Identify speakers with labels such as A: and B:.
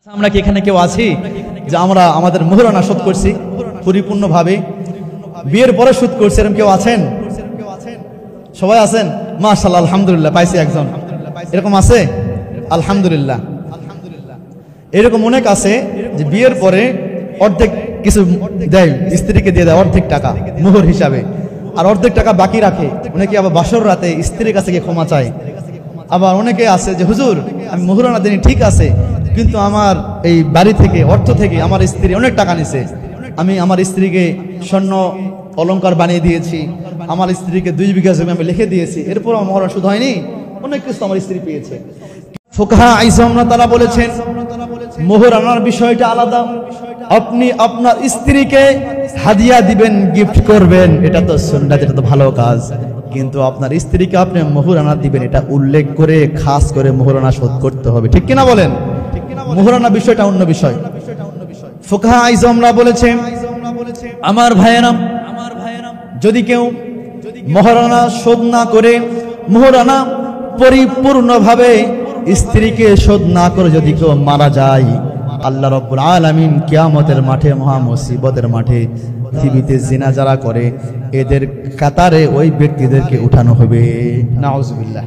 A: আমরা কি এখানে কেউ আছি যে আমরা আমাদের মোহরানা শোধ করছি পরিপূর্ণভাবে, বিয়ের পরে শোধ করছি, এরকম কেউ আছেন? সবাই আছেন? মাশাআল্লাহ, আলহামদুলিল্লাহ, পাইছি একজন। এরকম আছে? আলহামদুলিল্লাহ। এরকম অনেক আছে যে বিয়ের পরে অর্ধেক কিছু দেয়, স্ত্রীকে দিয়ে দেয় অর্ধেক টাকা মোহর হিসাবে, আর অর্ধেক টাকা বাকি রাখে। অনেকে আবার বাসর রাতে স্ত্রীর কাছে গিয়ে ক্ষমা চায়। আবার অনেকে আছে যে হুজুর আমি মোহরানা দিনি ঠিক আছে, কিন্তু আমার এই বাড়ি থেকে অর্থ থেকে আমার স্ত্রী অনেক টাকা নিছে, আমি আমার স্ত্রীকে স্বর্ণ অলংকার বানিয়ে দিয়েছি, আমার স্ত্রীকে 2 বিঘা জমি আমি লিখে দিয়েছি, এরপর আমার মোহরানা শুধু হয়নি, অনেক কিছু আমার স্ত্রী পেয়েছে। ফুকাহা আইসামরা তারা বলেছেন মোহরানার বিষয়টা আলাদা। আপনি আপনার স্ত্রীকে হাদিয়া দিবেন, গিফট করবেন, এটা তো সুন্নাত, এটা তো ভালো কাজ, কিন্তু আপনার স্ত্রীকে আপনি মোহরানা দিবেন এটা উল্লেখ করে খাস করে মোহরানা শোধ করতে হবে, ঠিক কিনা বলেন? মোহরানা বিষয়টা অন্য বিষয়। ফুকাহা আইসামরা বলেছেন আমার ভাইয়েরা, যদি কেউ মোহরানা শোধ না করে, মোহরানা পরিপূর্ণভাবে স্ত্রীকে শোধ না করে যদি কেউ মারা যায়, আল্লাহ রাব্বুল আলামিন কিয়ামতের মাঠে, মহা মুসিবতের মাঠে পৃথিবীতে জিনা যারা করে এদের কাতারে ওই ব্যক্তিদেরকে উঠানো হবে। নাউজুবিল্লাহ।